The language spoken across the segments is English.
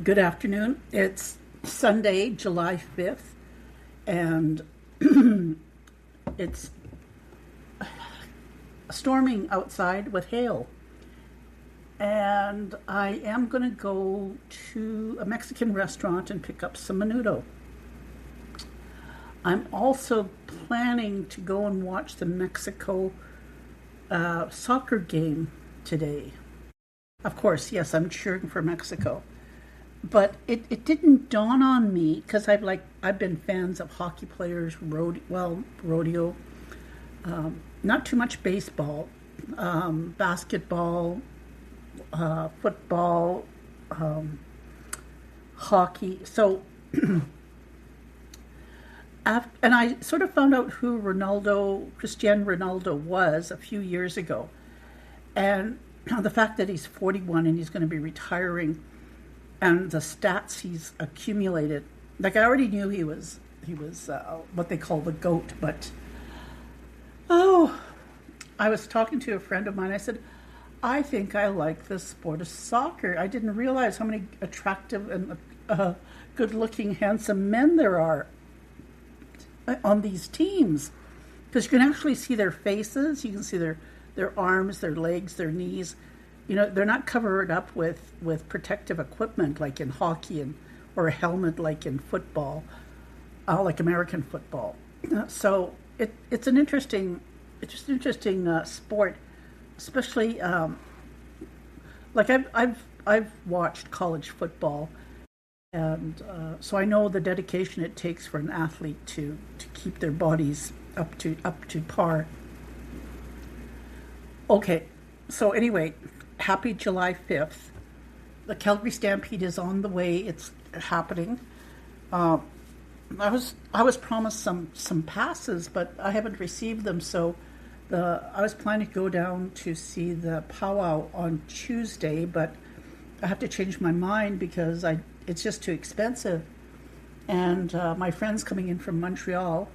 Good afternoon. It's Sunday, July 5th, and it's storming outside with hail. And I am going to go to a Mexican restaurant and pick up some menudo. I'm also planning to go and watch the Mexico soccer game today. Of course, yes, I'm cheering for Mexico. But it didn't dawn on me because I've been fans of hockey players, rodeo, not too much baseball, basketball, football, hockey. So, and I sort of found out who Cristiano Ronaldo was a few years ago, and the fact that he's 41 and he's going to be retiring. And the stats he's accumulated, like I already knew he was what they call the GOAT, but I was talking to a friend of mine. I said, I think I like the sport of soccer. I didn't realize how many attractive and good-looking, handsome men there are on these teams, because you can actually see their faces, you can see their arms, their legs, their knees. You know, they're not covered up with protective equipment like in hockey or a helmet like in football, like American football. So it's an interesting sport, especially like I've watched college football, and so I know the dedication it takes for an athlete to keep their bodies up to par. Okay, so anyway. Happy July 5th. The Calgary Stampede is on the way. It's happening. I was promised some passes, but I haven't received them. So I was planning to go down to see the powwow on Tuesday, but I have to change my mind because it's just too expensive. And my friend's coming in from Montreal,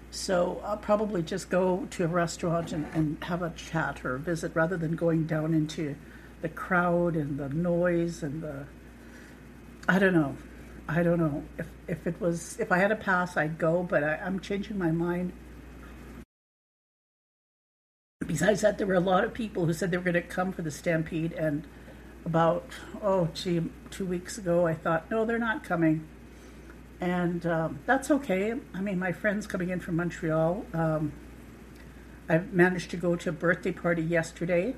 so I'll probably just go to a restaurant and have a chat or a visit rather than going down into the crowd and the noise and I don't know. If I had a pass, I'd go, but I'm changing my mind. Besides that, there were a lot of people who said they were going to come for the Stampede, and about 2 weeks ago, I thought, no, they're not coming. And that's okay. I mean, my friend's coming in from Montreal. I managed to go to a birthday party yesterday.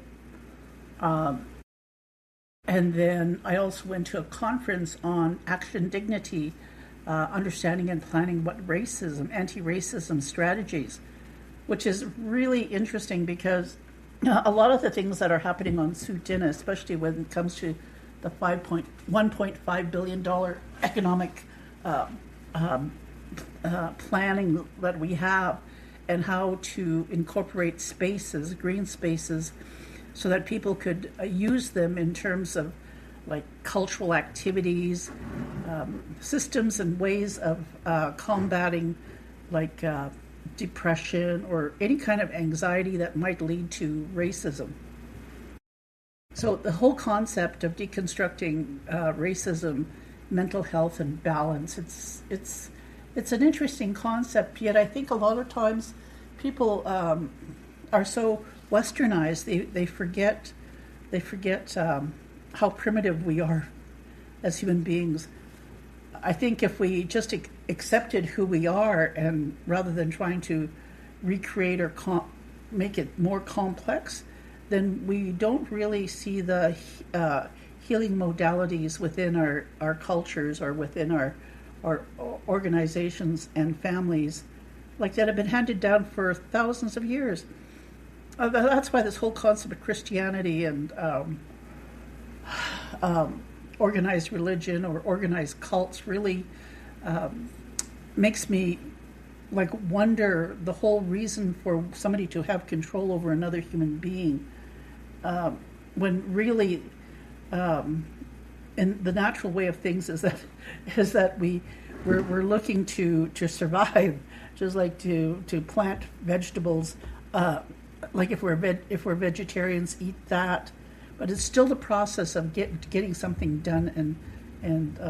And then I also went to a conference on action dignity, understanding and planning anti-racism strategies, which is really interesting because a lot of the things that are happening on Sutina, especially when it comes to the $1.5 billion economic planning that we have, and how to incorporate green spaces, so that people could use them in terms of like cultural activities, systems and ways of combating like depression or any kind of anxiety that might lead to racism. So the whole concept of deconstructing racism, mental health and balance, it's an interesting concept, yet I think a lot of times people are so westernized, they forget how primitive we are as human beings. I think if we just accepted who we are, and rather than trying to recreate or make it more complex, then we don't really see the healing modalities within our cultures or within our organizations and families like that have been handed down for thousands of years. That's why this whole concept of Christianity and organized religion or organized cults really makes me like wonder the whole reason for somebody to have control over another human being, when really and the natural way of things is that we're looking to survive, just like to plant vegetables. Like if we're vegetarians, eat that, but it's still the process of getting something done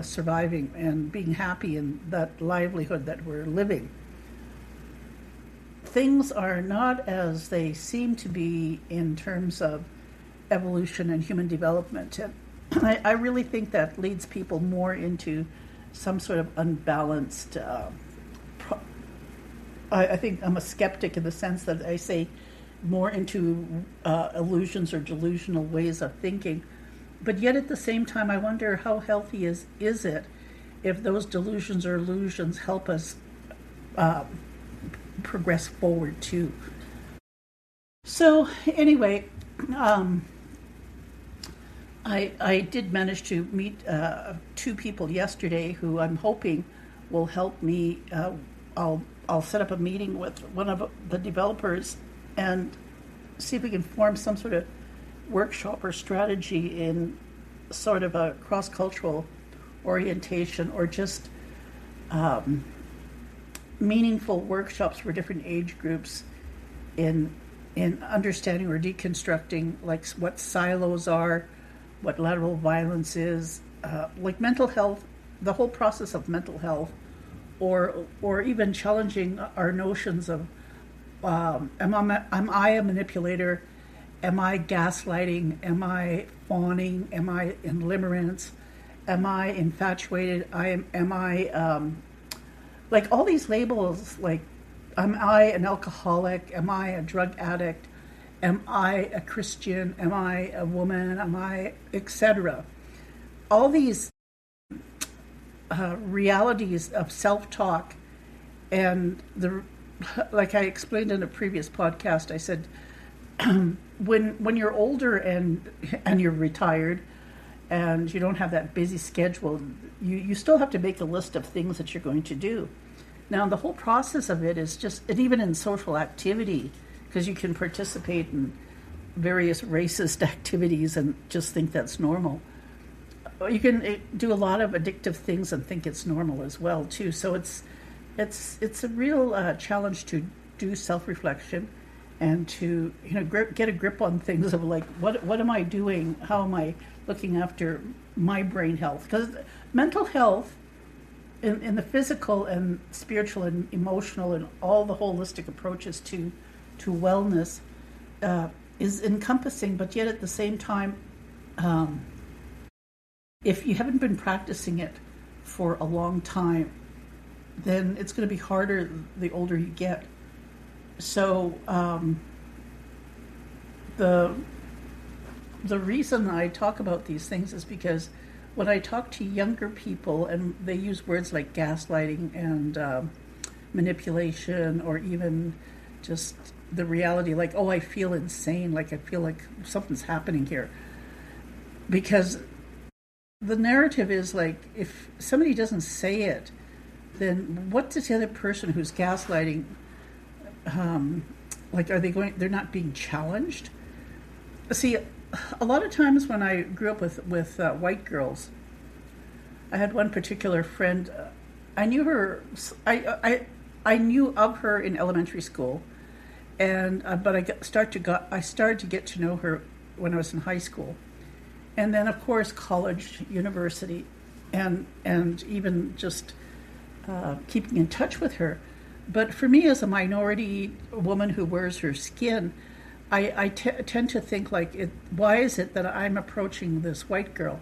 surviving and being happy in that livelihood that we're living. Things are not as they seem to be in terms of evolution and human development. And I really think that leads people more into some sort of unbalanced. I think I'm a skeptic in the sense that I say more into illusions or delusional ways of thinking. But yet at the same time, I wonder how healthy is it if those delusions or illusions help us progress forward too. So anyway, I did manage to meet two people yesterday who I'm hoping will help me. I'll set up a meeting with one of the developers and see if we can form some sort of workshop or strategy in sort of a cross-cultural orientation, or just meaningful workshops for different age groups in understanding or deconstructing like what silos are, what lateral violence is, like mental health, the whole process of mental health, or even challenging our notions of am I a manipulator? Am I gaslighting? Am I fawning? Am I in limerence? Am I infatuated? Am I like all these labels? Like, am I an alcoholic? Am I a drug addict? Am I a Christian? Am I a woman? Am I etc.? All these realities of self-talk, and like I explained in a previous podcast, I said. When you're older and you're retired and you don't have that busy schedule, you still have to make a list of things that you're going to do. Now, the whole process of it is just, and even in social activity, because you can participate in various racist activities and just think that's normal. You can do a lot of addictive things and think it's normal as well, too. So it's a real challenge to do self-reflection and to get a grip on things of like what am I doing? How am I looking after my brain health? Because mental health, in the physical and spiritual and emotional and all the holistic approaches to wellness, is encompassing, but yet at the same time, if you haven't been practicing it for a long time, then it's going to be harder the older you get. So the reason I talk about these things is because when I talk to younger people and they use words like gaslighting and manipulation, or even just the reality, like, oh, I feel insane, like I feel like something's happening here. Because the narrative is like, if somebody doesn't say it, then what does the other person who's gaslighting, like, are they going, they're not being challenged? See, a lot of times when I grew up with white girls, I had one particular friend, I knew her, I knew of her in elementary school, and but I started to get to know her when I was in high school, and then of course college, university, and even just keeping in touch with her. But for me, as a minority woman who wears her skin, I tend to think like, why is it that I'm approaching this white girl?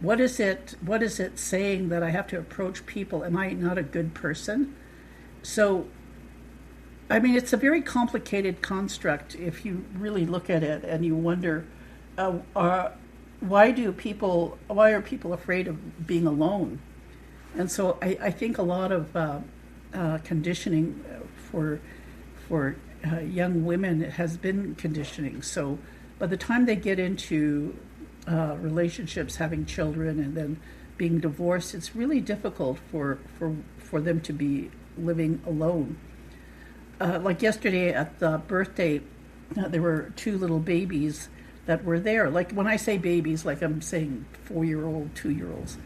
What is it saying that I have to approach people? Am I not a good person? So, I mean, it's a very complicated construct if you really look at it and you wonder, why are people afraid of being alone? And so I think a lot of conditioning for young women has been conditioning. So by the time they get into relationships, having children, and then being divorced, it's really difficult for them to be living alone. Like yesterday at the birthday, there were two little babies that were there. Like when I say babies, like I'm saying 4-year-old, 2-year-olds.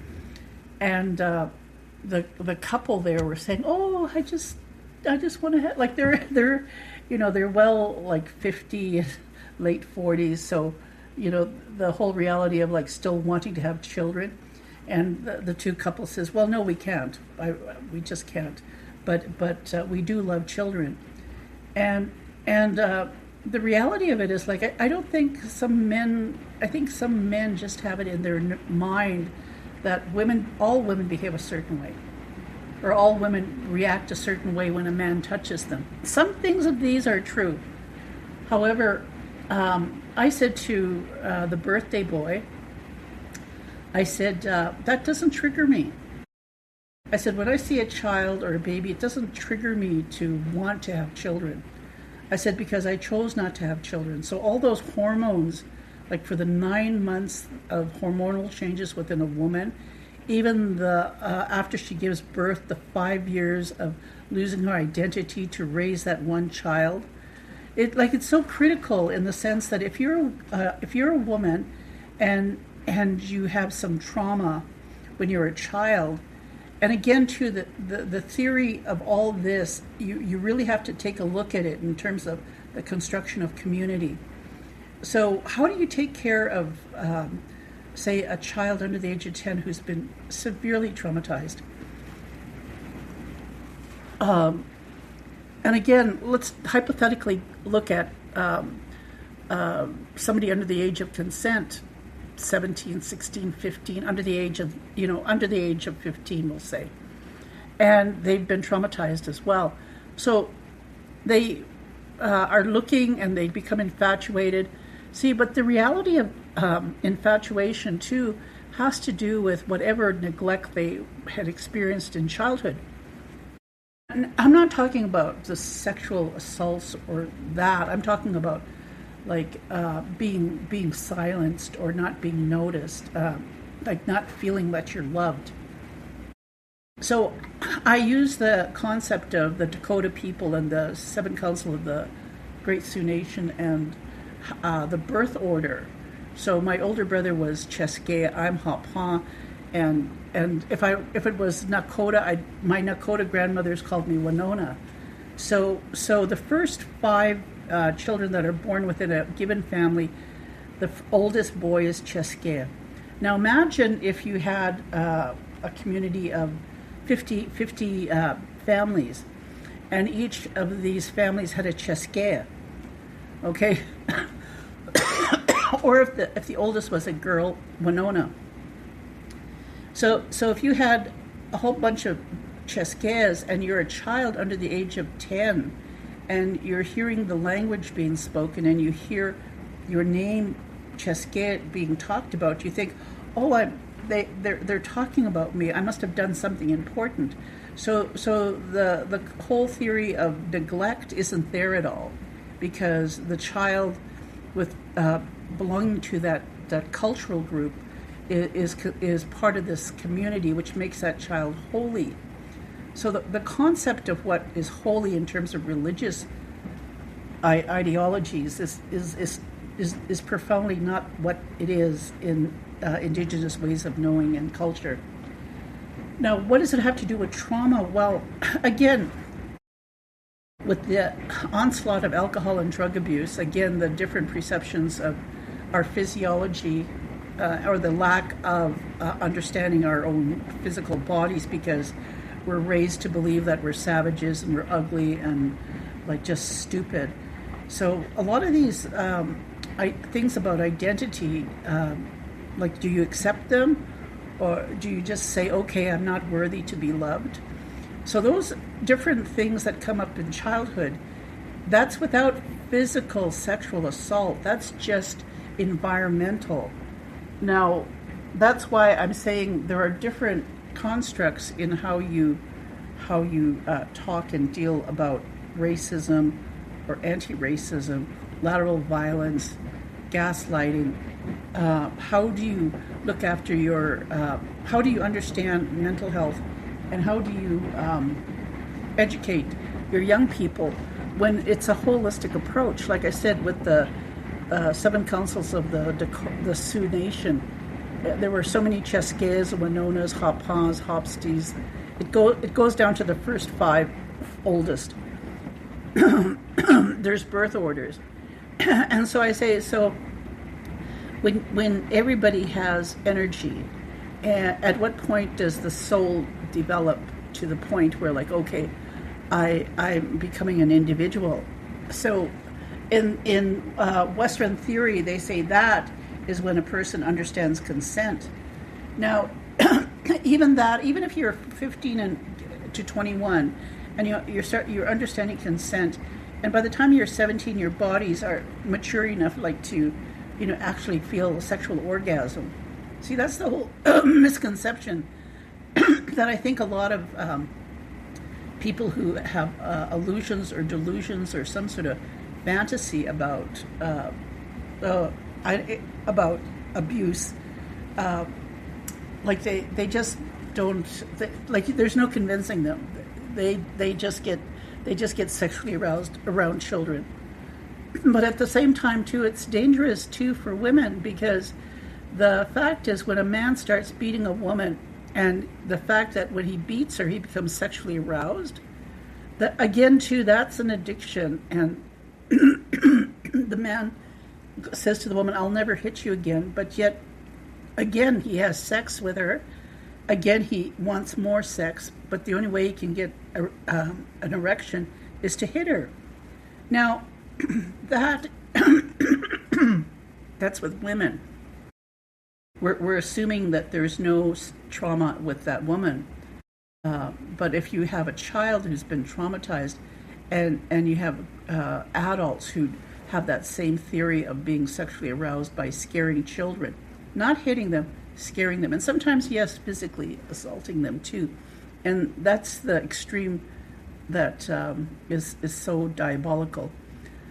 And the couple there were saying, "Oh, I just want to have," like they're well, like 50, late 40s. So the whole reality of like still wanting to have children. And the two couples says, well, no, we can't. We just can't. But we do love children. And the reality of it is like, I don't think I think some men just have it in their mind that all women behave a certain way, or all women react a certain way when a man touches them. Some things of these are true. However, I said to the birthday boy, I said, that doesn't trigger me. I said, when I see a child or a baby, it doesn't trigger me to want to have children. I said, because I chose not to have children. So all those hormones, like for the 9 months of hormonal changes within a woman, even the after she gives birth, the 5 years of losing her identity to raise that one child, it's so critical in the sense that if you're a woman and you have some trauma when you're a child, and again too, the theory of all this, you really have to take a look at it in terms of the construction of community. So how do you take care of, say, a child under the age of 10 who's been severely traumatized? And again, let's hypothetically look at somebody under the age of consent, 17, 16, 15, under the age of 15, we'll say. And they've been traumatized as well. So they are looking and they become infatuated. See, but the reality of infatuation, too, has to do with whatever neglect they had experienced in childhood. And I'm not talking about the sexual assaults or that. I'm talking about like being silenced or not being noticed, like not feeling that you're loved. So I use the concept of the Dakota people and the Seven Council of the Great Sioux Nation and the birth order. So my older brother was Cheskea, I'm Hapa, and if it was Nakota, my Nakota grandmothers called me Winona. So the first 5 children that are born within a given family, the oldest boy is Cheskea. Now imagine if you had a community of 50 families, and each of these families had a Cheskea. Okay. Or if the oldest was a girl, Winona. So if you had a whole bunch of Cheskeas and you're a child under the age of 10 and you're hearing the language being spoken and you hear your name Cheskea being talked about, you think, oh, they're talking about me. I must have done something important. So the whole theory of neglect isn't there at all, because the child with belonging to that cultural group is part of this community, which makes that child holy. So the concept of what is holy in terms of religious ideologies is profoundly not what it is in Indigenous ways of knowing and culture. Now, what does it have to do with trauma? Well, again, with the onslaught of alcohol and drug abuse, again, the different perceptions of our physiology or the lack of understanding our own physical bodies, because we're raised to believe that we're savages and we're ugly and like just stupid. So a lot of these things about identity, like, do you accept them, or do you just say, okay, I'm not worthy to be loved? So those different things that come up in childhood, that's without physical sexual assault. That's just environmental. Now, that's why I'm saying there are different constructs in how you talk and deal about racism or anti-racism, lateral violence, gaslighting. How do you look after how do you understand mental health, and how do you educate your young people when it's a holistic approach? Like I said, with the 7 councils of the Sioux Nation, there were so many Cheskeas, Winonas, Hapas, Hopsties. It goes down to the first 5 oldest. There's birth orders. And so I say, when everybody has energy, at what point does the soul develop to the point where, like, okay, I'm becoming an individual? So in Western theory, they say that is when a person understands consent. Now, even if you're 15 to 21, and you're understanding consent, and by the time you're 17, your bodies are mature enough, like, to, actually feel sexual orgasm. See, that's the whole misconception that I think a lot of people who have illusions or delusions or some sort of fantasy about abuse, like they just don't, like, there's no convincing them. They just get sexually aroused around children. But at the same time, too, it's dangerous too for women, because the fact is, when a man starts beating a woman, and the fact that when he beats her, he becomes sexually aroused, that again too, that's an addiction. And the man says to the woman, "I'll never hit you again," but yet again he has sex with her. Again, he wants more sex, but the only way he can get an erection is to hit her. Now, that's with women. We're assuming that there's no trauma with that woman. But if you have a child who's been traumatized, and you have adults who have that same theory of being sexually aroused by scaring children, not hitting them, scaring them, and sometimes, yes, physically assaulting them too. And that's the extreme that is so diabolical.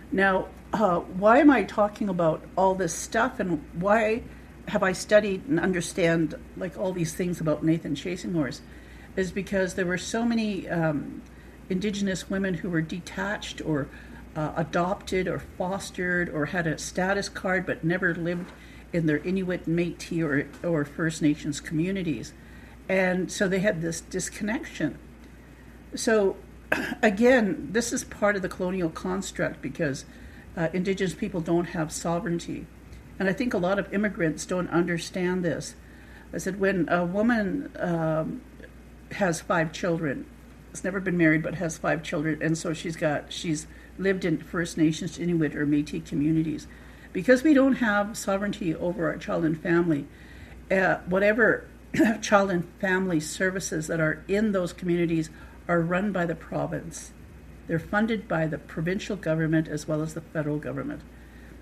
Now, why am I talking about all this stuff, and why have I studied and understand, like, all these things about Nathan Chasing Horse? Is because there were so many Indigenous women who were detached or adopted or fostered or had a status card but never lived in their Inuit, Métis, or First Nations communities. And so they had this disconnection. So again, this is part of the colonial construct, because Indigenous people don't have sovereignty. And I think a lot of immigrants don't understand this. I said, when a woman has 5 children, has never been married but has 5 children, and so she's lived in First Nations, Inuit, or Métis communities. Because we don't have sovereignty over our child and family, whatever child and family services that are in those communities are run by the province. They're funded by the provincial government as well as the federal government.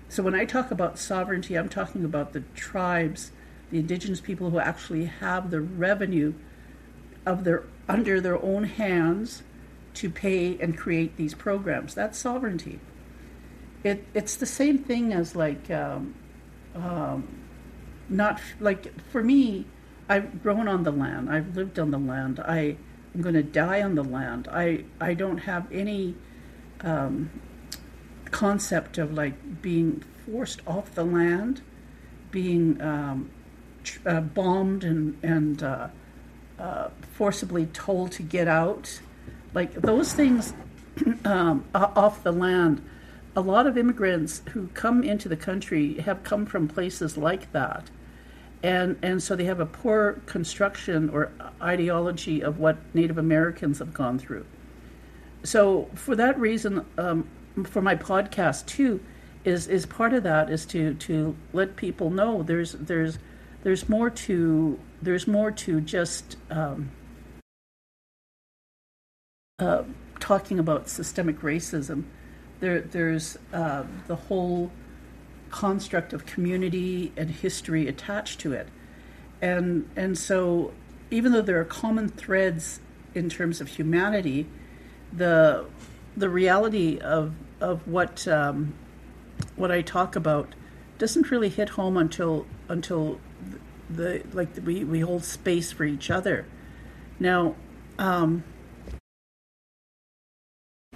So when I talk about sovereignty, I'm talking about the tribes, the Indigenous people who actually have the revenue of under their own hands to pay and create these programs. That's sovereignty. It's the same thing as, like, not like, for me, I've grown on the land. I've lived on the land. I'm going to die on the land. I don't have any concept of, like, being forced off the land, being bombed and forcibly told to get out. Like, those things off the land. A lot of immigrants who come into the country have come from places like that. And so they have a poor construction or ideology of what Native Americans have gone through. So for that reason, for my podcast too, is part of that is to let people know there's more to just talking about systemic racism. There's the whole construct of community and history attached to it, and so even though there are common threads in terms of humanity, the reality of what I talk about doesn't really hit home until we hold space for each other. Now,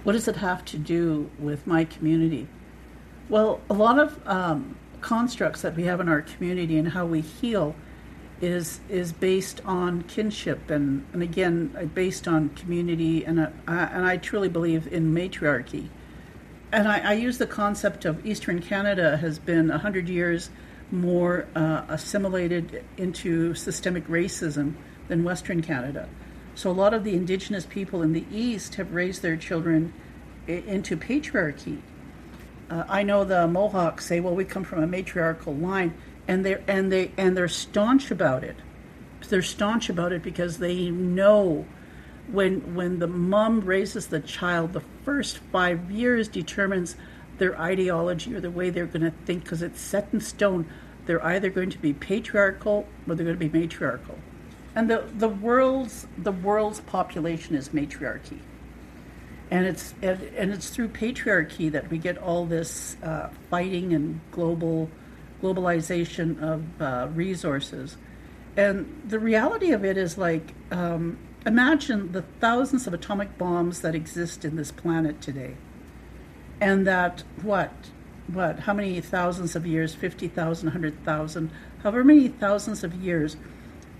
what does it have to do with my community? Well, a lot of constructs that we have in our community and how we heal is based on kinship and again based on community, and I truly believe in matriarchy. And I use the concept of Eastern Canada has been 100 years more assimilated into systemic racism than Western Canada. So a lot of the Indigenous people in the East have raised their children into patriarchy. I know the Mohawks say, "Well, we come from a matriarchal line," and they're staunch about it. They're staunch about it because they know when the mom raises the child, the first 5 years determines their ideology or the way they're going to think, because it's set in stone. They're either going to be patriarchal or they're going to be matriarchal. And the world's population is matriarchy. And it's through patriarchy that we get all this fighting and globalization of resources. And the reality of it is like, imagine the thousands of atomic bombs that exist in this planet today. And that, how many thousands of years, 50,000, 100,000, however many thousands of years,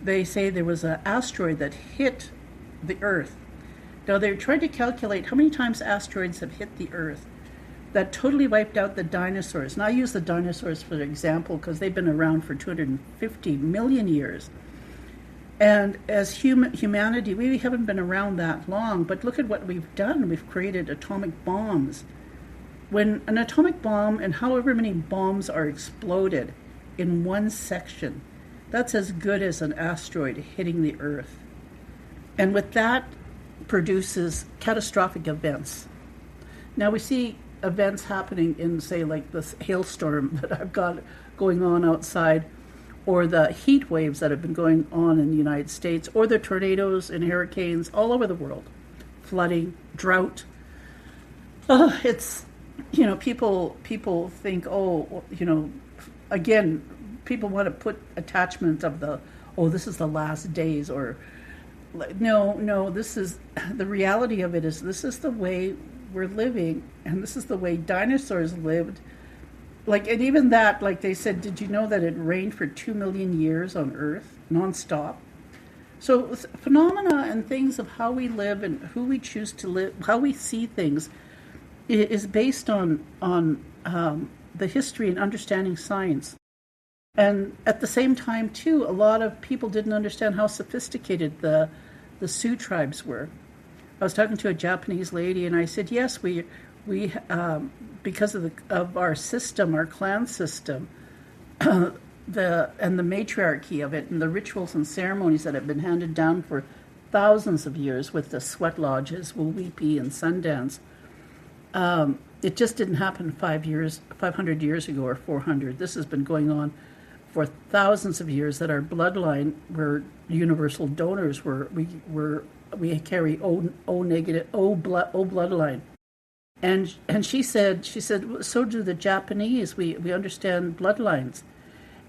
they say there was an asteroid that hit the Earth. Now they're trying to calculate how many times asteroids have hit the Earth that totally wiped out the dinosaurs. And I use the dinosaurs for example because they've been around for 250 million years. And as humanity, we haven't been around that long, but look at what we've done. We've created atomic bombs. When an atomic bomb and however many bombs are exploded in one section, that's as good as an asteroid hitting the Earth. And with that produces catastrophic events. Now we see events happening in, say, like this hailstorm that I've got going on outside, or the heat waves that have been going on in the United States, or the tornadoes and hurricanes all over the world, flooding, drought. It's, people think, again, people want to put attachment of this is the last days, or no, this is, the reality of it is this is the way we're living, and this is the way dinosaurs lived. And even that, like they said, did you know that it rained for 2 million years on Earth, nonstop? So phenomena and things of how we live and who we choose to live, how we see things, is based on the history and understanding science. And at the same time, too, a lot of people didn't understand how sophisticated the Sioux tribes were. I was talking to a Japanese lady, and I said, yes, we because of our system, our clan system, the matriarchy of it, and the rituals and ceremonies that have been handed down for thousands of years with the sweat lodges, Wulipi and Sundance. It just didn't happen 500 years ago or 400. This has been going on for thousands of years. That our bloodline, we're universal donors. We carry O negative, O bloodline. And she said, so do the Japanese. We understand bloodlines.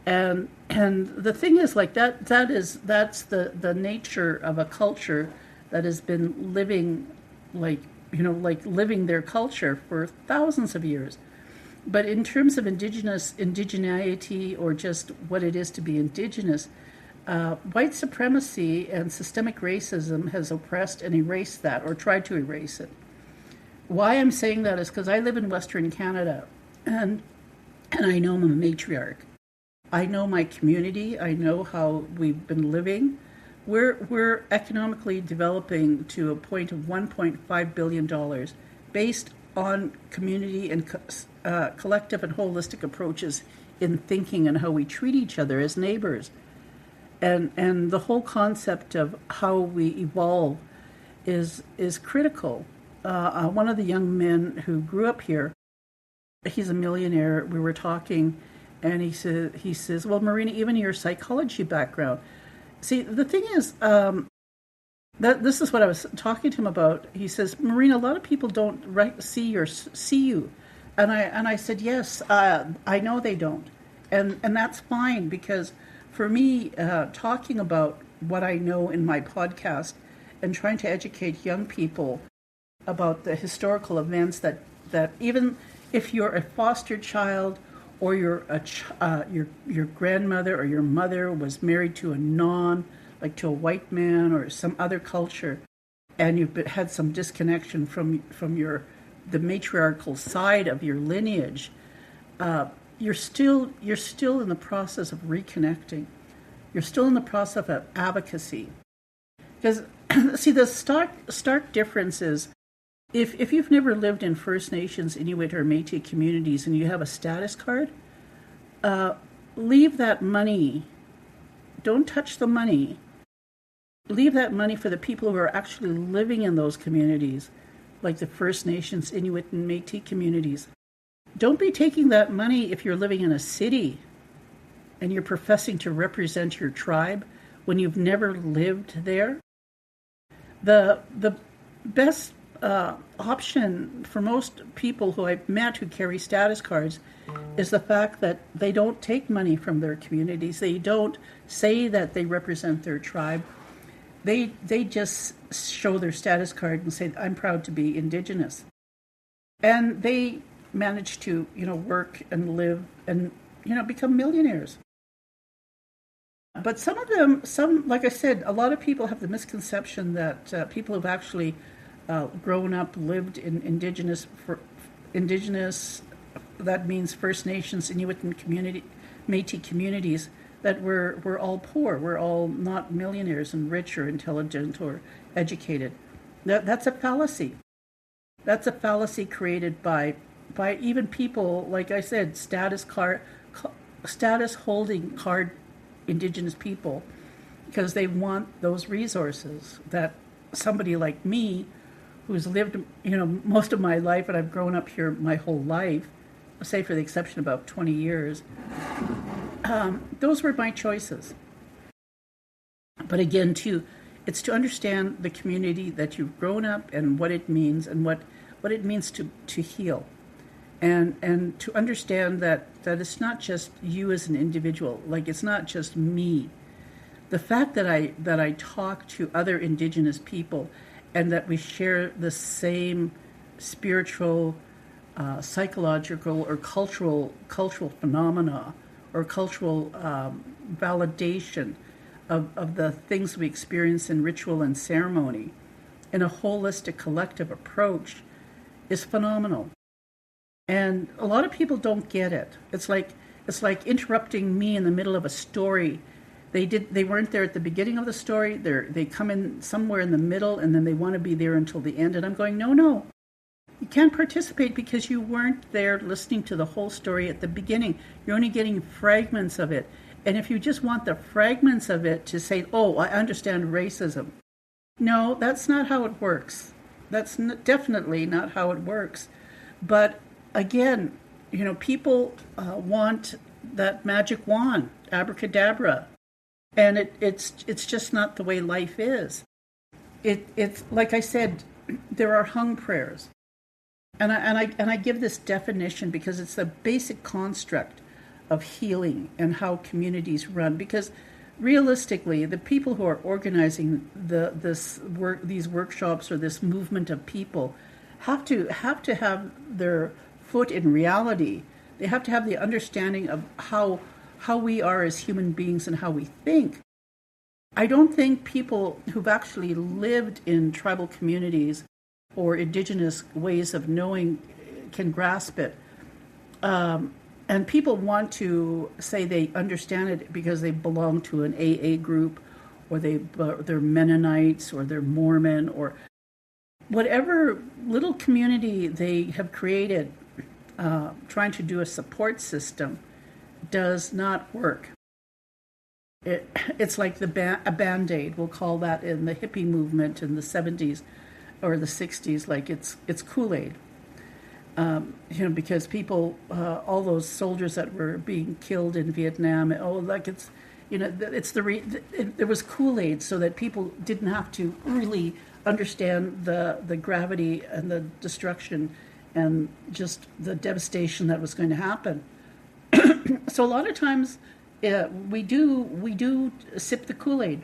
And the thing is, like, that's the nature of a culture that has been living living their culture for thousands of years. But in terms of indigeneity, or just what it is to be indigenous, white supremacy and systemic racism has oppressed and erased that, or tried to erase it. Why I'm saying that is because I live in Western Canada, and I know I'm a matriarch. I know my community. I know how we've been living. We're economically developing to a point of $1.5 billion based on community and collective and holistic approaches in thinking and how we treat each other as neighbors. And the whole concept of how we evolve is critical. One of the young men who grew up here, he's a millionaire. We were talking, and he says, well, Marina, even your psychology background. See, the thing is, that this is what I was talking to him about. He says, Marina, a lot of people don't see you, and I said, yes, I know they don't, and that's fine, because for me, talking about what I know in my podcast and trying to educate young people about the historical events that even if you're a foster child, or your grandmother or your mother was married to to a white man or some other culture, and you've had some disconnection from the matriarchal side of your lineage, you're still in the process of reconnecting. You're still in the process of advocacy. Because see, the stark difference is if you've never lived in First Nations, Inuit, or Métis communities and you have a status card, leave that money. Don't touch the money. Leave that money for the people who are actually living in those communities, like the First Nations, Inuit, and Métis communities. Don't be taking that money if you're living in a city and you're professing to represent your tribe when you've never lived there. The best option for most people who I've met who carry status cards is the fact that they don't take money from their communities. They don't say that they represent their tribe. They just show their status card and say, I'm proud to be Indigenous. And they manage to, work and live and, become millionaires. But some of them, like I said, a lot of people have the misconception that people who've actually grown up, lived in Indigenous, that means First Nations, Inuit, and Métis communities, that we're all poor. We're all not millionaires and rich or intelligent or educated. That's a fallacy. That's a fallacy created by even people, like I said, status holding card Indigenous people, because they want those resources that somebody like me, who's lived, most of my life, and I've grown up here my whole life, say for the exception of about 20 years, those were my choices. But again, it's to understand the community that you've grown up and what it means and what it means to heal. And to understand that it's not just you as an individual, like it's not just me. The fact that I talk to other Indigenous people and that we share the same spiritual, psychological, or cultural phenomena, or cultural validation of the things we experience in ritual and ceremony in a holistic collective approach is phenomenal. And a lot of people don't get it. It's like interrupting me in the middle of a story. They weren't there at the beginning of the story. They come in somewhere in the middle, and then they want to be there until the end. And I'm going, no. You can't participate because you weren't there listening to the whole story at the beginning. You're only getting fragments of it. And if you just want the fragments of it to say, oh, I understand racism. No, that's not how it works. That's definitely not how it works. But again, people want that magic wand, abracadabra. And it's just not the way life is. It's like I said, there are hung prayers. And I give this definition because it's the basic construct of healing and how communities run. Because realistically, the people who are organizing these workshops or this movement of people have to have their foot in reality. They have to have the understanding of how we are as human beings and how we think. I don't think people who've actually lived in tribal communities or Indigenous ways of knowing can grasp it. And people want to say they understand it because they belong to an AA group, or they're Mennonites, or they're Mormon, or whatever little community they have created, trying to do a support system does not work. It's like a Band-Aid. We'll call that in the hippie movement in the 70s or the 60s, like it's Kool-Aid. Because people, all those soldiers that were being killed in Vietnam, there was Kool-Aid so that people didn't have to really understand the gravity and the destruction and just the devastation that was going to happen. So a lot of times we do sip the Kool-Aid.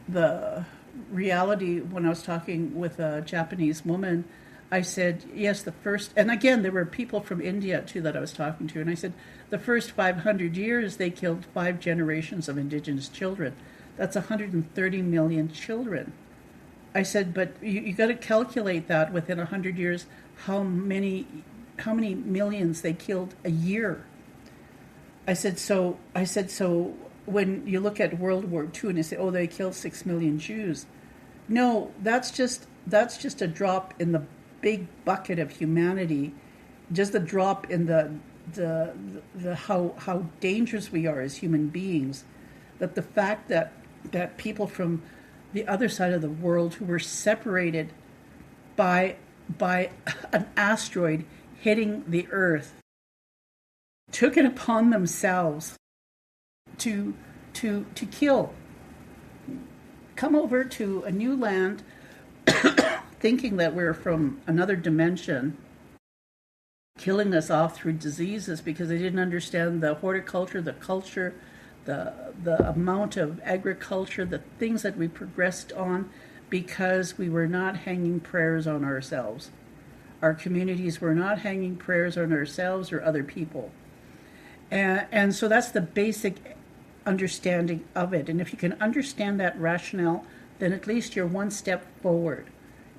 The reality, when I was talking with a Japanese woman, I said, yes, the first, and again, there were people from India too that I was talking to, and I said, the first 500 years, they killed 5 generations of Indigenous children. That's 130 million children. I said, but you got to calculate that within 100 years, how many many millions they killed a year. I said so. When you look at World War II and you say, oh, they killed 6 million Jews. No, that's just a drop in the big bucket of humanity, just a drop in the how dangerous we are as human beings. That the fact that people from the other side of the world who were separated by an asteroid hitting the Earth took it upon themselves to kill, come over to a new land, thinking that we're from another dimension, killing us off through diseases because they didn't understand the horticulture, the culture, the amount of agriculture, the things that we progressed on, because we were not hanging prayers on ourselves. Our communities were not hanging prayers on ourselves or other people. And so that's the basic understanding of it. And if you can understand that rationale, then at least you're one step forward,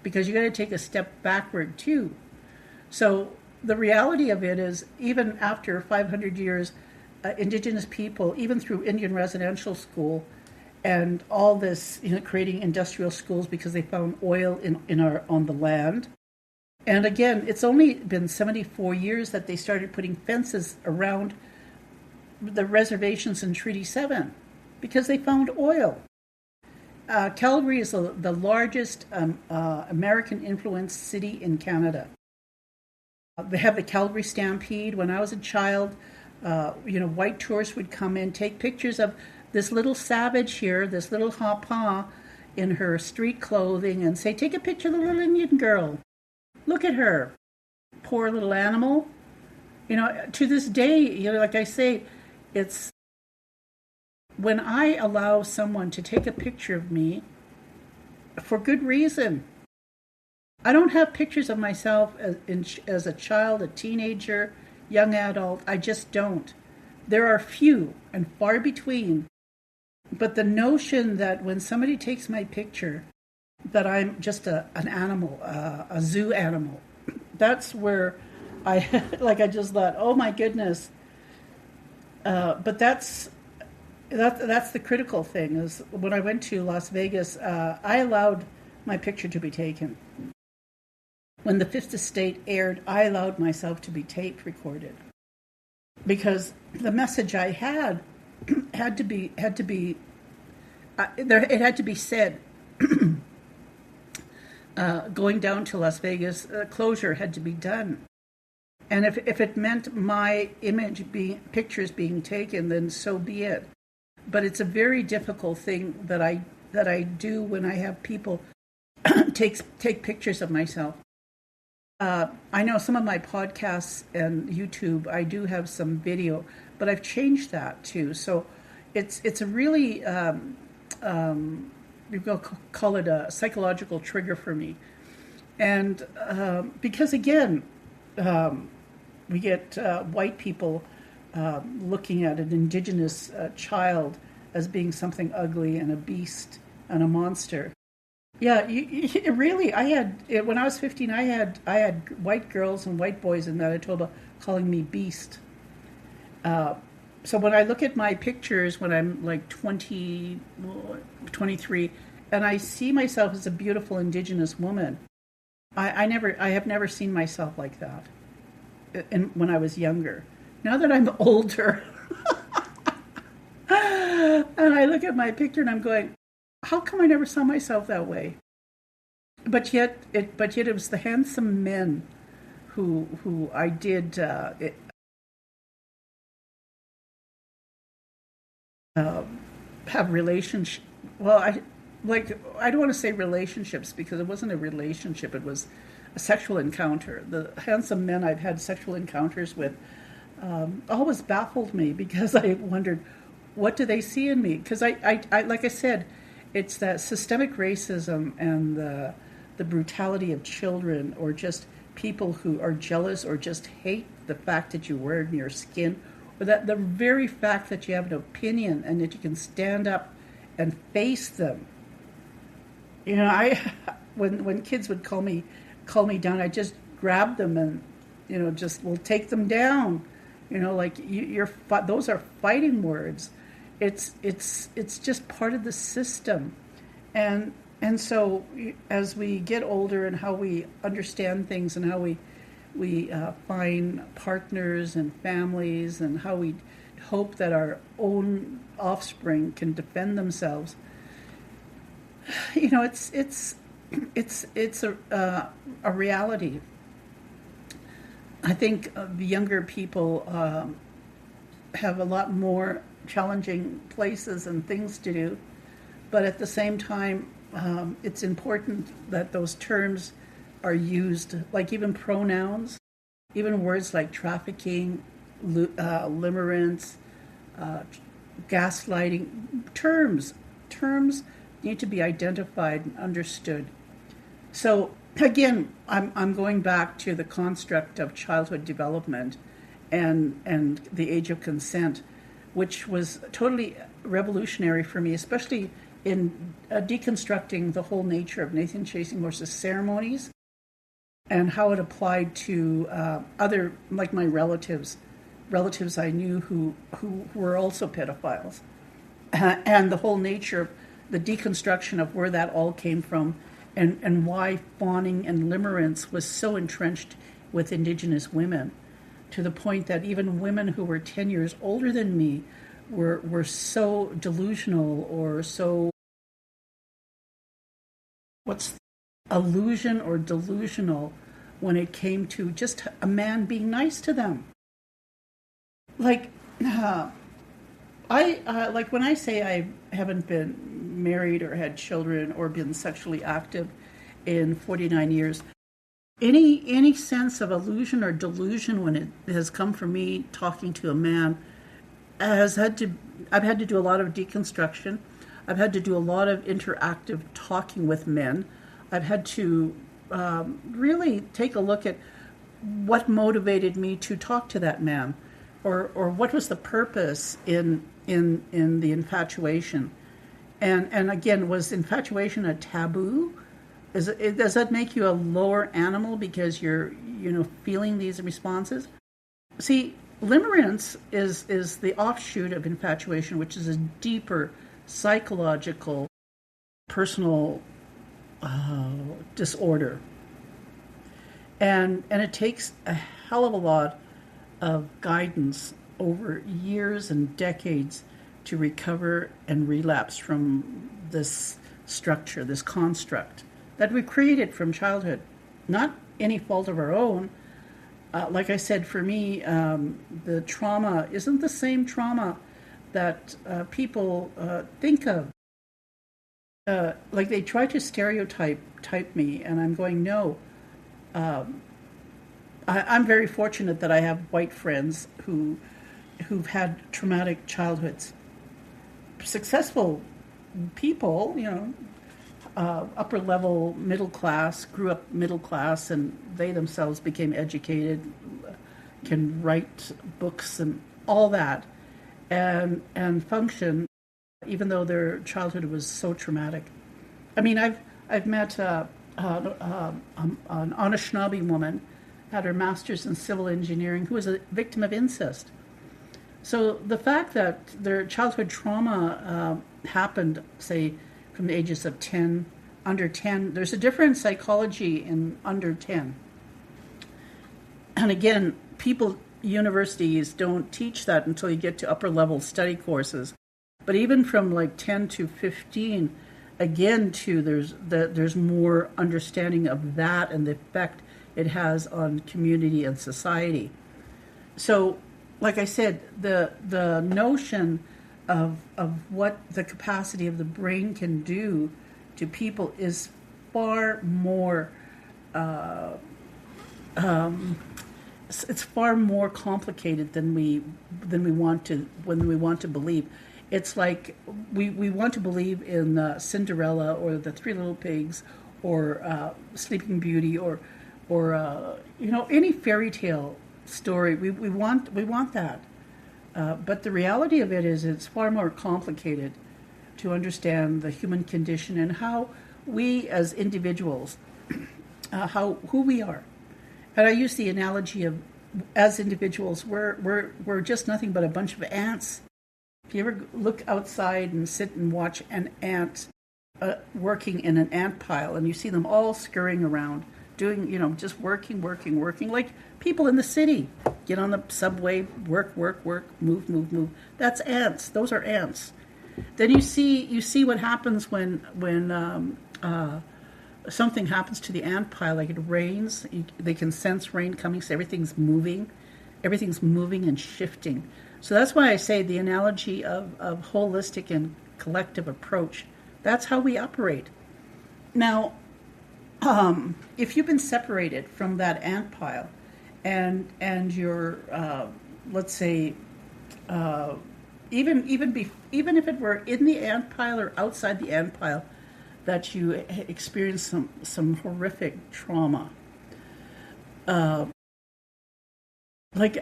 because you got to take a step backward too. So the reality of it is, even after 500 years, Indigenous people, even through Indian residential school and all this, creating industrial schools because they found oil on the land. And again, it's only been 74 years that they started putting fences around the reservations in Treaty 7 because they found oil. Calgary is the largest American-influenced city in Canada. They have the Calgary Stampede. When I was a child, white tourists would come in, take pictures of this little savage here, this little hapa in her street clothing, and say, take a picture of the little Indian girl. Look at her. Poor little animal. To this day, like I say, it's when I allow someone to take a picture of me for good reason. I don't have pictures of myself as a child, a teenager, young adult. I just don't. There are few and far between. But the notion that when somebody takes my picture, that I'm just an animal, a zoo animal, that's where I just thought, oh my goodness. But that's the critical thing, is when I went to Las Vegas, I allowed my picture to be taken. When the Fifth Estate aired, I allowed myself to be tape recorded, because the message I had to be said. Going down to Las Vegas, closure had to be done. And if it meant my pictures being taken, then so be it. But it's a very difficult thing that I do when I have people take pictures of myself. I know some of my podcasts and YouTube, I do have some video, but I've changed that too. So it's a really we'll call it a psychological trigger for me. And because again, we get white people looking at an Indigenous child as being something ugly and a beast and a monster. Yeah, really, when I was 15, I had white girls and white boys in Manitoba calling me beast. So when I look at my pictures when I'm like 20, 23, and I see myself as a beautiful Indigenous woman, I have never seen myself like that when I was younger. Now that I'm older, and I look at my picture and I'm going, how come I never saw myself that way? But yet it was the handsome men who I did have relationships. Well, I don't want to say relationships, because it wasn't a relationship. It was a sexual encounter. The handsome men I've had sexual encounters with always baffled me, because I wondered, what do they see in me? Because I like I said, it's that systemic racism and the brutality of children, or just people who are jealous or just hate the fact that you wear it in your skin, or that the very fact that you have an opinion and that you can stand up and face them. When kids would call me down, I just grab them and just will take them down. Like those are fighting words. It's just part of the system, and so as we get older and how we understand things and how we find partners and families and how we hope that our own offspring can defend themselves. It's a reality. I think the younger people have a lot more challenging places and things to do, but at the same time, it's important that those terms are used, like even pronouns, even words like trafficking, limerence, gaslighting. Terms need to be identified and understood. So again, I'm going back to the construct of childhood development and the age of consent, which was totally revolutionary for me, especially in deconstructing the whole nature of Nathan Chasing Horses ceremonies and how it applied to other, like my relatives I knew who were also pedophiles, and the whole nature of the deconstruction of where that all came from, and why fawning and limerence was so entrenched with Indigenous women, to the point that even women who were 10 years older than me were so delusional, or so, illusion or delusional when it came to just a man being nice to them. Like, like when I say I haven't been married or had children or been sexually active in 49 years, any sense of illusion or delusion when it has come from me talking to a man I've had to do a lot of deconstruction. I've had to do a lot of interactive talking with men. I've had to really take a look at what motivated me to talk to that man, or what was the purpose in the infatuation, and again, was infatuation a taboo? Does that make you a lower animal because you're feeling these responses? See, limerence is the offshoot of infatuation, which is a deeper psychological, personal disorder, and it takes a hell of a lot of guidance over years and decades to recover and relapse from this structure, this construct that we created from childhood. Not any fault of our own. Like I said, for me, the trauma isn't the same trauma that people think of. Like they try to stereotype me, and I'm going, no. I'm very fortunate that I have white friends who've had traumatic childhoods. Successful people, upper level, middle class, grew up middle class, and they themselves became educated, can write books and all that, and function, even though their childhood was so traumatic. I mean, I've met an Anishinaabe woman, had her master's in civil engineering, who was a victim of incest. So the fact that their childhood trauma happened, say, from the ages of 10, under 10, there's a different psychology in under 10. And again, universities don't teach that until you get to upper level study courses. But even from like 10 to 15, again, too, there's more understanding of that and the effect it has on community and society. So, like I said, the notion of what the capacity of the brain can do to people is far more it's far more complicated than we want to believe. It's like we want to believe in Cinderella or the Three Little Pigs or Sleeping Beauty or any fairy tale story. We want that, but the reality of it is it's far more complicated to understand the human condition and how we as individuals, who we are, And I use the analogy of, as individuals, we're just nothing but a bunch of ants. If you ever look outside and sit and watch an ant working in an ant pile, and you see them all scurrying around, doing, just working, like people in the city. Get on the subway, work, move. That's ants. Those are ants. Then you see what happens when something happens to the ant pile, like it rains. They can sense rain coming, so everything's moving and shifting. So that's why I say the analogy of holistic and collective approach. That's how we operate. Now, if you've been separated from that ant pile, and you're, let's say, even if it were in the ant pile or outside the ant pile, that you experience some horrific trauma. Like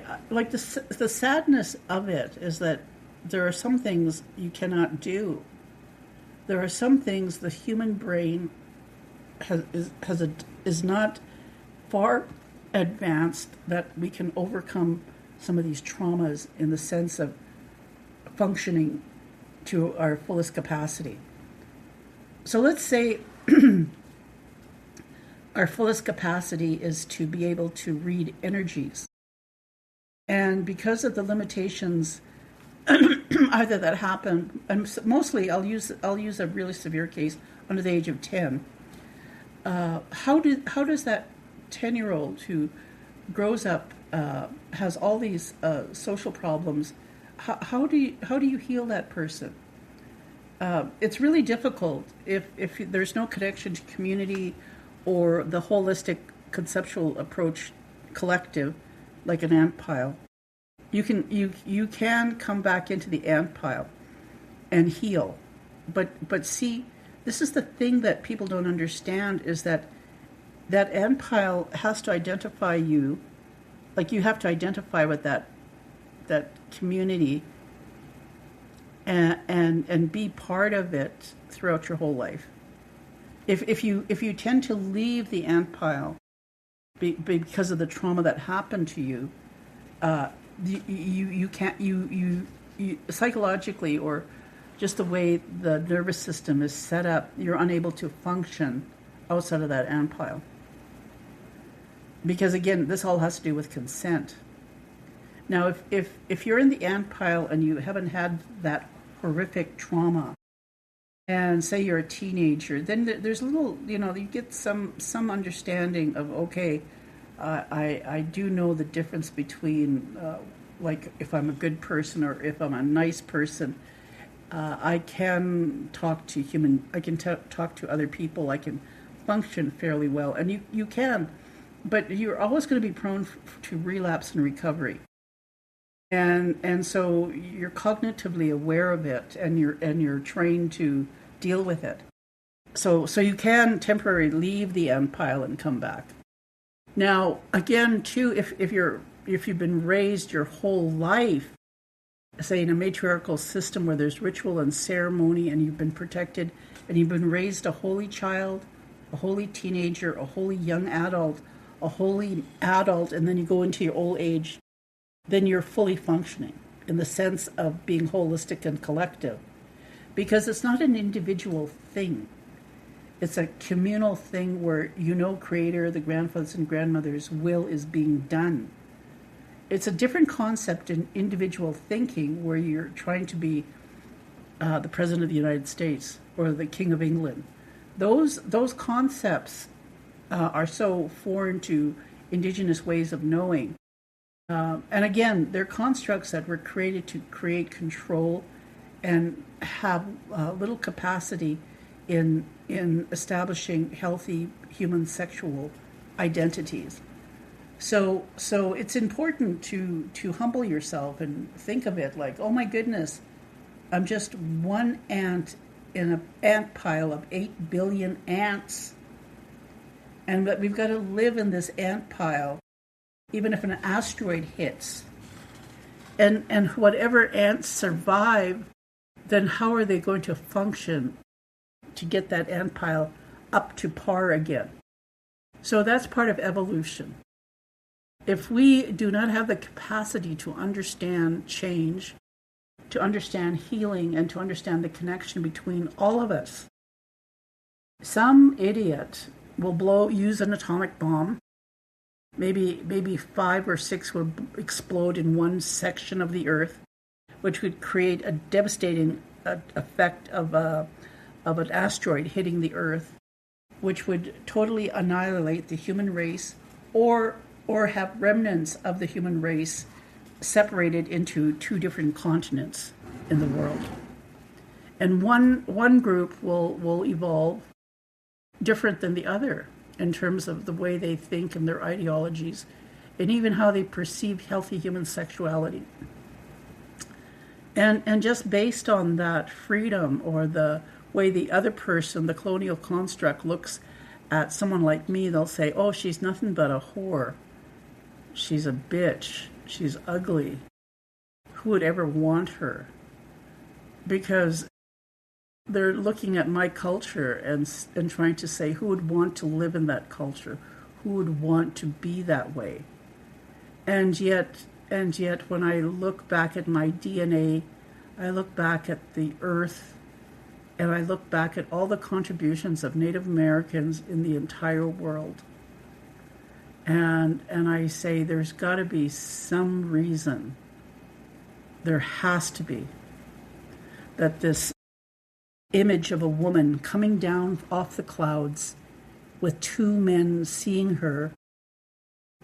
the sadness of it is that there are some things you cannot do. There are some things the human brain is not far advanced that we can overcome some of these traumas in the sense of functioning to our fullest capacity. So let's say our fullest capacity is to be able to read energies. And because of the limitations either that happen, and mostly I'll use a really severe case under the age of 10. How does that 10-year-old who grows up, has all these social problems, how do you heal that person? It's really difficult if there's no connection to community or the holistic conceptual approach collective, like an ant pile. You can come back into the ant pile and heal, but see, this is the thing that people don't understand, is that ant pile has to identify you, like you have to identify with that community and be part of it throughout your whole life. If you tend to leave the ant pile because of the trauma that happened to you, you can't you psychologically, or just the way the nervous system is set up, you're unable to function outside of that ant pile. Because again, this all has to do with consent. Now, if you're in the ant pile and you haven't had that horrific trauma, and say you're a teenager, then there's a little, you get some understanding of, okay, I do know the difference between, like, if I'm a good person or if I'm a nice person. I can talk to talk to other people. I can function fairly well, and you can, but you're always going to be prone to relapse and recovery. And so you're cognitively aware of it, and you're trained to deal with it. So you can temporarily leave the ant pile and come back. Now, again, too, if you've been raised your whole life, say in a matriarchal system where there's ritual and ceremony, and you've been protected, and you've been raised a holy child, a holy teenager, a holy young adult, a holy adult, and then you go into your old age, then you're fully functioning in the sense of being holistic and collective. Because it's not an individual thing. It's a communal thing where Creator, the grandfathers and grandmothers' will is being done. It's a different concept in individual thinking where you're trying to be the President of the United States or the King of England. Those concepts are so foreign to Indigenous ways of knowing. And again, they're constructs that were created to create control and have little capacity in establishing healthy human sexual identities. So it's important to humble yourself and think of it like, oh my goodness, I'm just one ant in an ant pile of 8 billion ants. And that we've got to live in this ant pile, even if an asteroid hits. And whatever ants survive, then how are they going to function to get that ant pile up to par again? So that's part of evolution. if we do not have the capacity to understand change, to understand healing, and to understand the connection between all of us, some idiot will use an atomic bomb. Maybe 5 or 6 will explode in one section of the earth, which would create a devastating effect of an asteroid hitting the earth, which would totally annihilate the human race, or have remnants of the human race separated into 2 different continents in the world. And one group will evolve different than the other in terms of the way they think and their ideologies, and even how they perceive healthy human sexuality. And just based on that freedom, or the way the other person, the colonial construct, looks at someone like me, they'll say, oh, she's nothing but a whore. She's a bitch. She's ugly. Who would ever want her? Because they're looking at my culture and trying to say, who would want to live in that culture? Who would want to be that way? And yet, when I look back at my DNA, I look back at the earth, and I look back at all the contributions of Native Americans in the entire world. And I say, there's got to be some reason, there has to be, that this image of a woman coming down off the clouds with 2 men seeing her,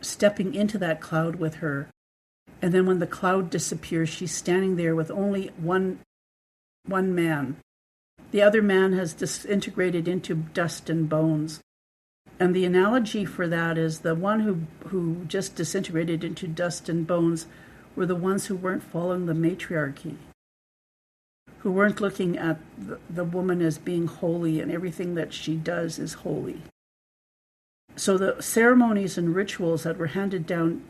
stepping into that cloud with her, and then when the cloud disappears, she's standing there with only one man. The other man has disintegrated into dust and bones. And the analogy for that is the one who just disintegrated into dust and bones were the ones who weren't following the matriarchy, who weren't looking at the woman as being holy and everything that she does is holy. So the ceremonies and rituals that were handed down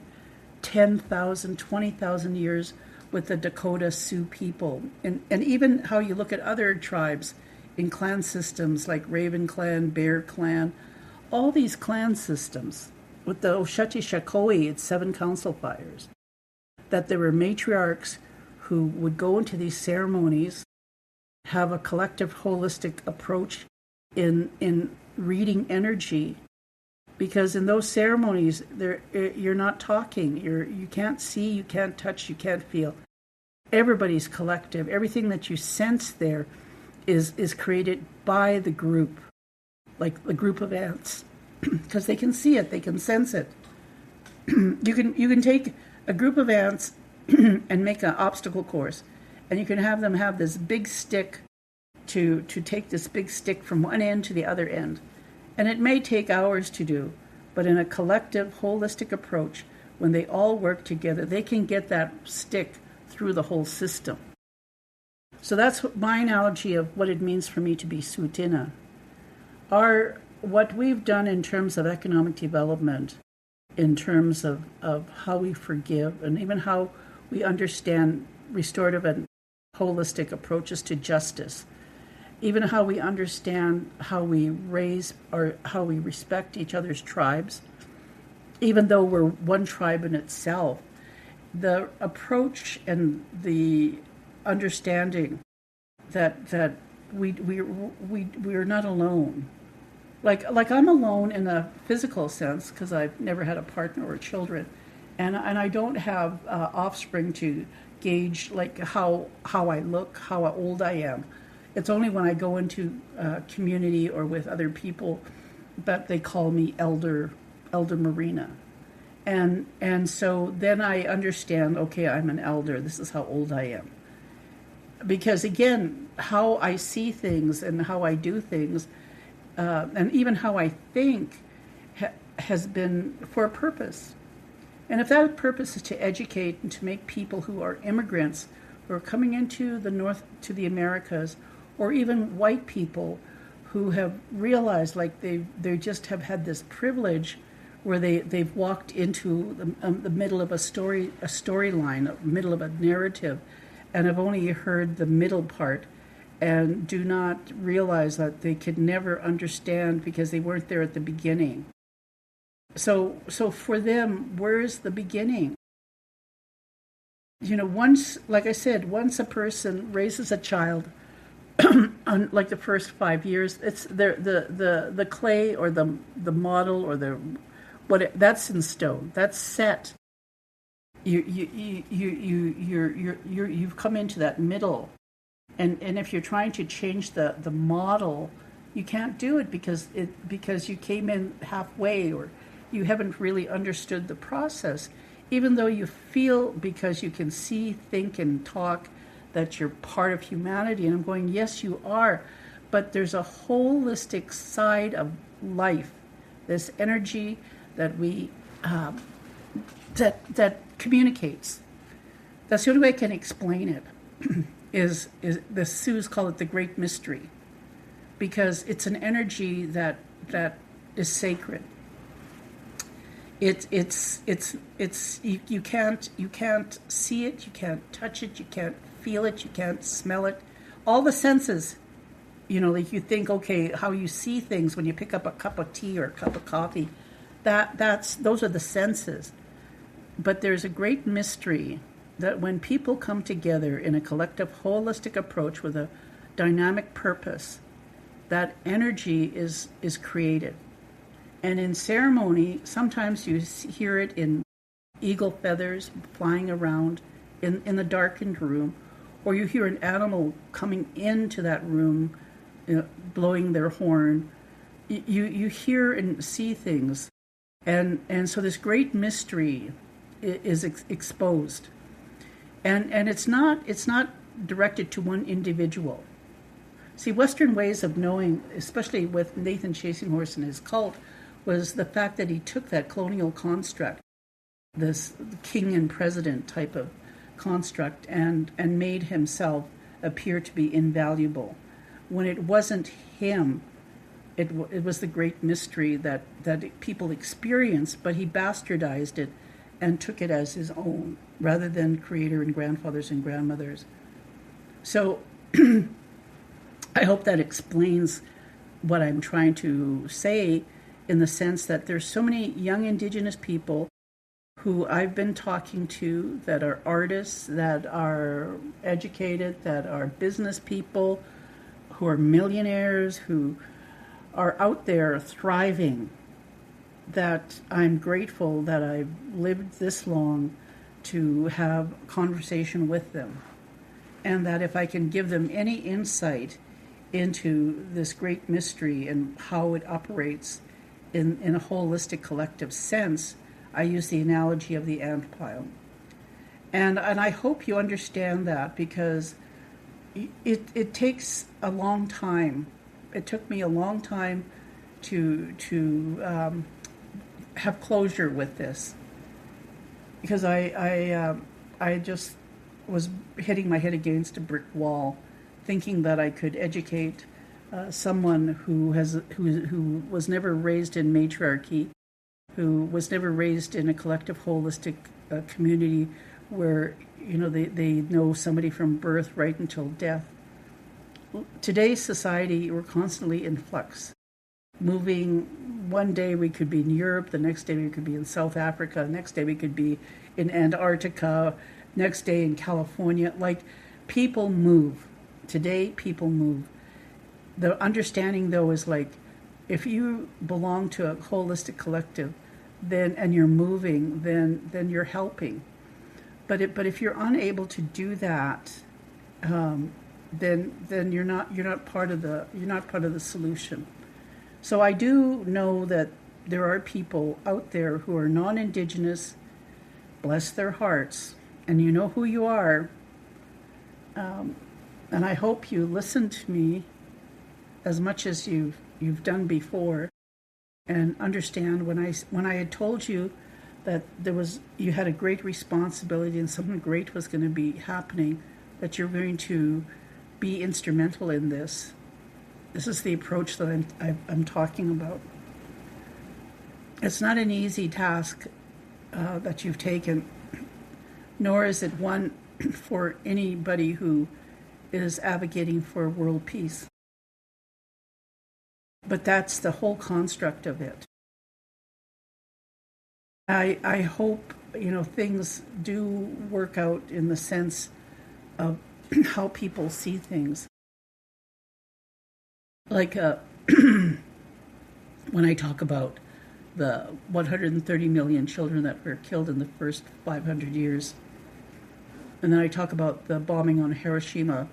10,000, 20,000 years with the Dakota Sioux people, and even how you look at other tribes in clan systems like Raven Clan, Bear Clan, all these clan systems, with the Osheti Shakoi, it's 7 council fires, that there were matriarchs who would go into these ceremonies, have a collective holistic approach in reading energy, because in those ceremonies you're not talking, you can't see, you can't touch, you can't feel. Everybody's collective. Everything that you sense there is created by the group, like the group of ants, because they can see it, they can sense it. You can take a group of ants and make an obstacle course, and you can have them have this big stick to take this big stick from one end to the other end. And it may take hours to do, but in a collective, holistic approach, when they all work together, they can get that stick through the whole system. So that's my analogy of what it means for me to be Tsuut'ina. What we've done in terms of economic development, in terms of how we forgive, and even how we understand restorative and holistic approaches to justice, even how we understand how we raise or how we respect each other's tribes, even though we're one tribe in itself, the approach and the understanding that we're not alone. Like I'm alone in a physical sense because I've never had a partner or children, and I don't have offspring to gauge like how I look, how old I am. It's only when I go into community or with other people that they call me Elder Marina. And so then I understand, okay, I'm an elder. This is how old I am. Because again, how I see things and how I do things, and even how I think has been for a purpose. And if that purpose is to educate and to make people who are immigrants, who are coming into the North, to the Americas, or even white people who have realized like they just have had this privilege where they've walked into the middle of a storyline, middle of a narrative, and have only heard the middle part and do not realize that they could never understand because they weren't there at the beginning. So for them, where's the beginning? Once, like I said, once a person raises a child, on like the first 5 years, it's the clay or the model or that's in stone. That's set. You've come into that middle, and if you're trying to change the model, you can't do it because you came in halfway, or you haven't really understood the process, even though you feel, because you can see, think, and talk, that you're part of humanity. And I'm going, yes, you are, but there's a holistic side of life, this energy that we that communicates. That's the only way I can explain it. is the Sioux call it the Great Mystery, because it's an energy that is sacred. You can't see it, you can't touch it, you can't feel it, you can't smell it. All the senses, like you think, okay, how you see things when you pick up a cup of tea or a cup of coffee, those are the senses. But there's a great mystery that when people come together in a collective, holistic approach with a dynamic purpose, that energy is created. And in ceremony, sometimes you hear it in eagle feathers flying around in the darkened room, or you hear an animal coming into that room, blowing their horn. You hear and see things. And so this great mystery is exposed. And it's not directed to one individual. See, Western ways of knowing, especially with Nathan Chasing Horse and his cult, was the fact that he took that colonial construct, this king and president type of construct, and made himself appear to be invaluable, when it wasn't him. It was the great mystery that people experienced, but he bastardized it and took it as his own, rather than creator and grandfathers and grandmothers. So I hope that explains what I'm trying to say, in the sense that there's so many young Indigenous people who I've been talking to, that are artists, that are educated, that are business people, who are millionaires, who are out there thriving, that I'm grateful that I've lived this long to have a conversation with them. And that if I can give them any insight into this great mystery and how it operates in a holistic collective sense, I use the analogy of the ant pile. And I hope you understand that, because it takes a long time. It took me a long time to have closure with this, because I just was hitting my head against a brick wall, thinking that I could educate someone who was never raised in matriarchy, who was never raised in a collective, holistic community where they know somebody from birth right until death. Today's society, we're constantly in flux. Moving, one day we could be in Europe, the next day we could be in South Africa, the next day we could be in Antarctica, next day in California. Like, people move. Today, people move. The understanding, though, is like, if you belong to a holistic collective, and you're moving, then you're helping. But if you're unable to do that, then you're not part of the solution. So I do know that there are people out there who are non-Indigenous, bless their hearts, and you know who you are. And I hope you listen to me as much as you've done before, and understand when I had told you that you had a great responsibility and something great was going to be happening, that you're going to be instrumental in this. This is the approach that I'm talking about. It's not an easy task that you've taken, nor is it one for anybody who is advocating for world peace. But that's the whole construct of it. I hope, things do work out in the sense of how people see things. Like when I talk about the 130 million children that were killed in the first 500 years, and then I talk about the bombing on Hiroshima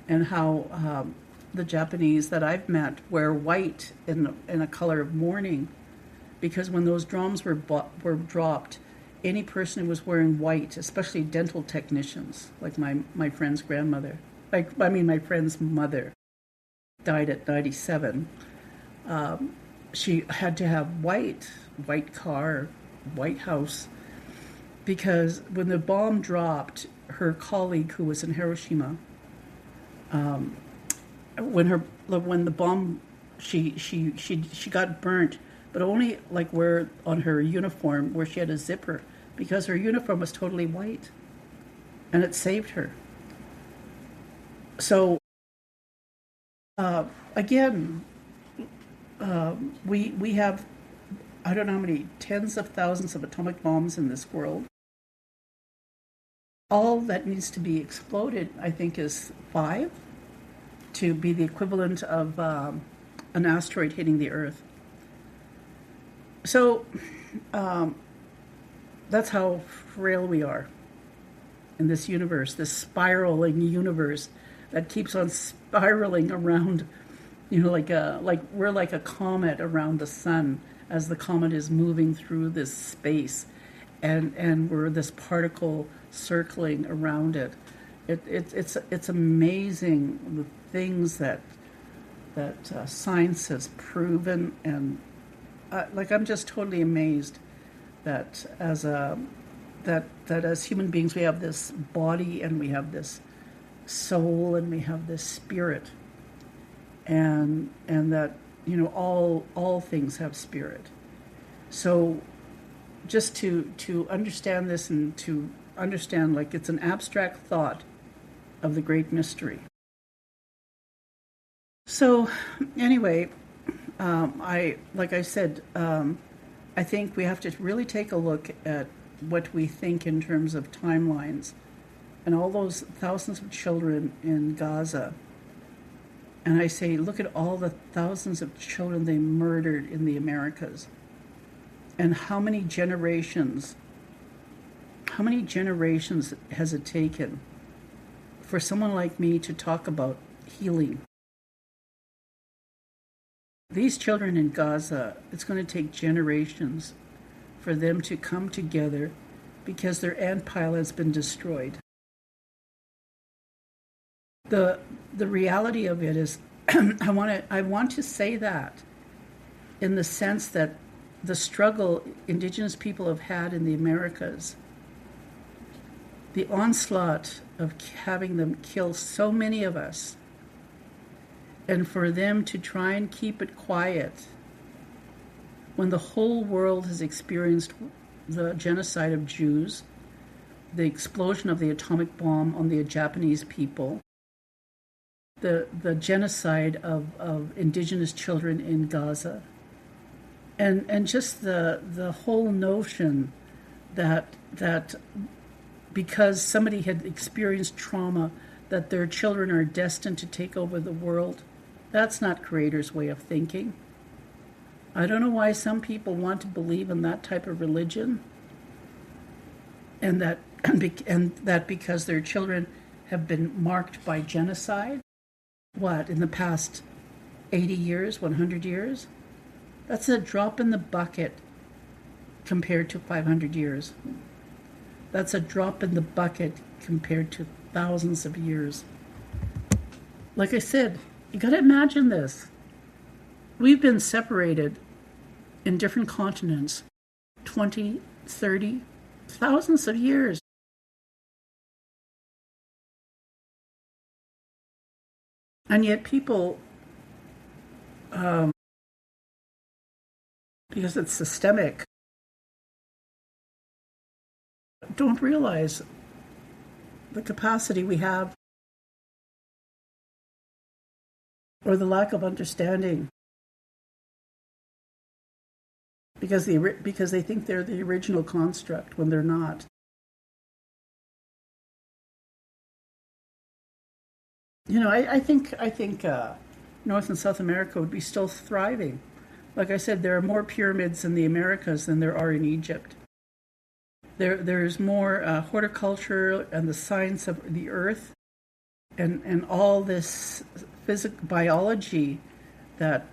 and how the Japanese that I've met wear white in a color of mourning, because when those drums were dropped, any person who was wearing white, especially dental technicians, like my friend's grandmother, my friend's mother, died at 97. She had to have white car, white house, because when the bomb dropped, her colleague who was in Hiroshima, when the bomb, she got burnt, but only like where on her uniform where she had a zipper, because her uniform was totally white, and it saved her. So again, we have, I don't know how many tens of thousands of atomic bombs in this world. All that needs to be exploded, I think, is 5 to be the equivalent of an asteroid hitting the Earth. So that's how frail we are in this universe, this spiraling universe that keeps on spiraling around, like we're like a comet around the sun as the comet is moving through this space, and we're this particle circling around it. It's amazing the things that science has proven, and like I'm just totally amazed that as human beings we have this body and we have this soul and we have this spirit, and that all things have spirit. So just to understand this and to understand, like, it's an abstract thought of the great mystery. So anyway, like I said, I think we have to really take a look at what we think in terms of timelines and all those thousands of children in Gaza. And I say, look at all the thousands of children they murdered in the Americas. And how many generations has it taken for someone like me to talk about healing? These children in Gaza, it's going to take generations for them to come together because their ant pile has been destroyed. The reality of it is, I want to say that in the sense that the struggle Indigenous people have had in the Americas, the onslaught of having them kill so many of us, and for them to try and keep it quiet when the whole world has experienced the genocide of Jews, the explosion of the atomic bomb on the Japanese people, the genocide of Indigenous children in Gaza, and just the whole notion that because somebody had experienced trauma, that their children are destined to take over the world. That's not Creator's way of thinking. I don't know why some people want to believe in that type of religion, and that because their children have been marked by genocide, in the past 80 years, 100 years? That's a drop in the bucket compared to 500 years. That's a drop in the bucket compared to thousands of years. Like I said, you got to imagine this. We've been separated in different continents 20, 30, thousands of years. And yet people, because it's systemic, don't realize the capacity we have, or the lack of understanding because they think they're the original construct when they're not. I think North and South America would be still thriving. Like I said, there are more pyramids in the Americas than there are in Egypt. There's more horticulture and the science of the earth and all this biology that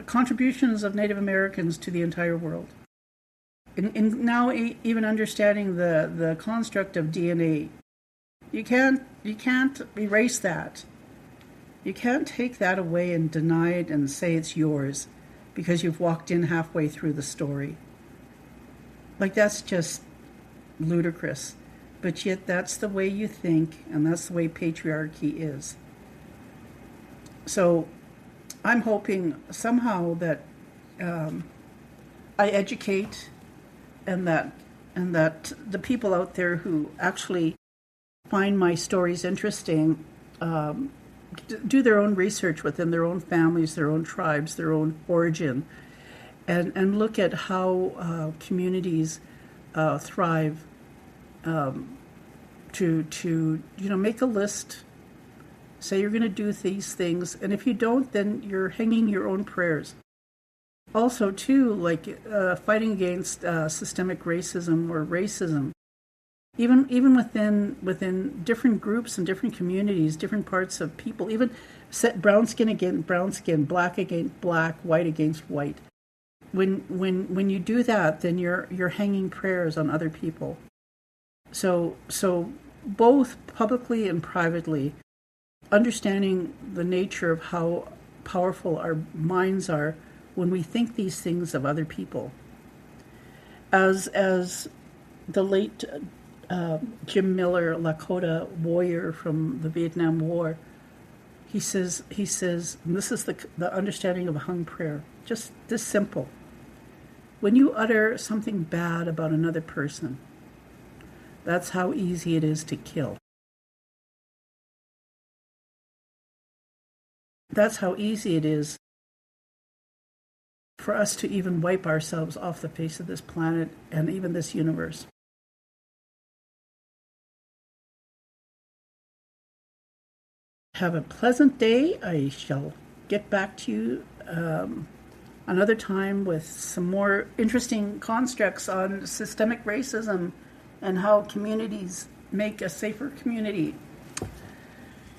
contributions of Native Americans to the entire world. In now even understanding the construct of DNA, you can't erase that. You can't take that away and deny it and say it's yours because you've walked in halfway through the story. Like, that's just ludicrous. But yet that's the way you think, and that's the way patriarchy is. So I'm hoping somehow that I educate, and that the people out there who actually find my stories interesting do their own research within their own families, their own tribes, their own origin, and look at how communities thrive. To make a list, say you're going to do these things, and if you don't, then you're hanging your own prayers. Also, too, like fighting against systemic racism or racism, even within different groups and different communities, different parts of people, even set brown skin against brown skin, black against black, white against white. When you do that, then you're hanging prayers on other people. So both publicly and privately, understanding the nature of how powerful our minds are when we think these things of other people. As the late Jim Miller, Lakota warrior from the Vietnam War, he says, and this is the understanding of a hung prayer, just this simple. When you utter something bad about another person, that's how easy it is to kill. That's how easy it is for us to even wipe ourselves off the face of this planet and even this universe. Have a pleasant day. I shall get back to you another time with some more interesting constructs on systemic racism and how communities make a safer community.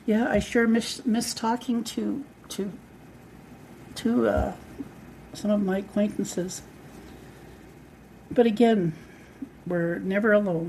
Yeah, I sure miss talking to some of my acquaintances. But again, we're never alone.